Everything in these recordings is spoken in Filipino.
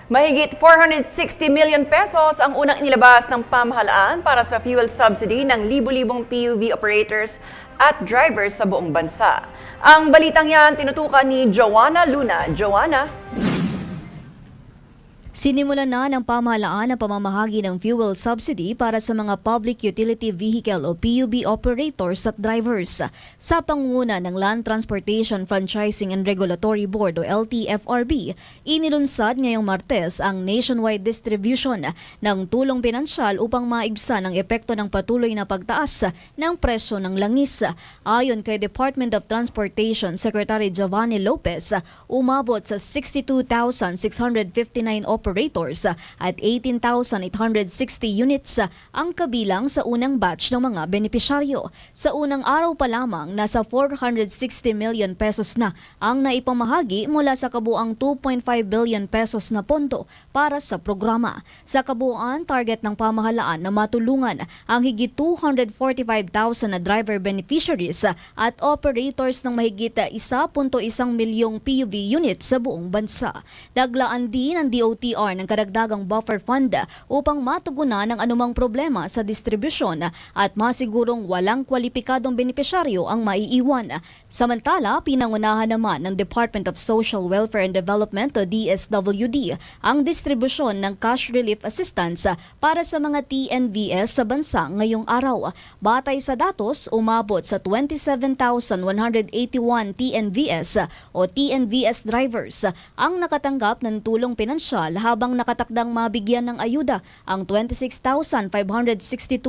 Mahigit 460 million pesos ang unang inilabas ng pamahalaan para sa fuel subsidy ng libu-libong PUV operators at drivers sa buong bansa. Ang balitang yan tinutukan ni Joanna Luna. Joanna? Sinimulan na ng pamahalaan ang pamamahagi ng fuel subsidy para sa mga Public Utility Vehicle o PUV operators at drivers. Sa pangunguna ng Land Transportation Franchising and Regulatory Board o LTFRB, inilunsad ngayong Martes ang nationwide distribution ng tulong pinansyal upang maibsan ang epekto ng patuloy na pagtaas ng presyo ng langis. Ayon kay Department of Transportation Secretary Giovanni Lopez, umabot sa 62,659 operators at 18,860 units ang kabilang sa unang batch ng mga benepisyaryo. Sa unang araw pa lamang, nasa 460 million pesos na ang naipamahagi mula sa kabuang 2.5 billion pesos na pondo para sa programa. Sa kabuuan, target ng pamahalaan na matulungan ang higit 245,000 na driver beneficiaries at operators ng mahigit 1.1 milyong PUV units sa buong bansa. Naglaan din ng DOTR ng karagdagang buffer fund upang matugunan ang anumang problema sa distribusyon at masigurong walang kwalipikadong benepisyaryo ang maiiwan. Samantala, pinangunahan naman ng Department of Social Welfare and Development o DSWD ang distribusyon ng cash relief assistance para sa mga TNVS sa bansa ngayong araw. Batay sa datos, umabot sa 27,181 TNVS o TNVS drivers ang nakatanggap ng tulong pinansyal habang nakatakdang mabigyan ng ayuda ang 26,562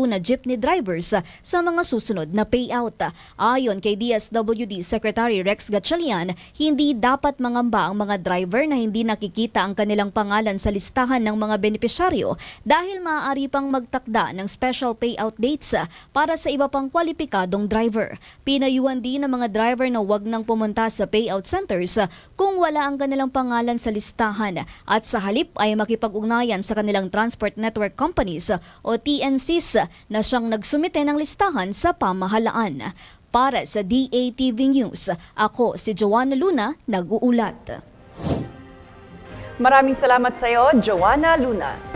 na jeepney drivers sa mga susunod na payout. Ayon kay DSWD Secretary Rex Gatchalian, hindi dapat mangamba ang mga driver na hindi nakikita ang kanilang pangalan sa listahan ng mga benepisyaryo dahil maaari pang magtakda ng special payout dates para sa iba pang kwalipikadong driver. Pinayuhan din ng mga driver na huwag nang pumunta sa payout centers kung wala ang kanilang pangalan sa listahan at sa halip ay makipag-ugnayan sa kanilang transport network companies o TNCs na siyang nagsumite ng listahan sa pamahalaan. Para sa DATV News, ako si Joanna Luna, nag-uulat. Maraming salamat sa iyo, Joanna Luna.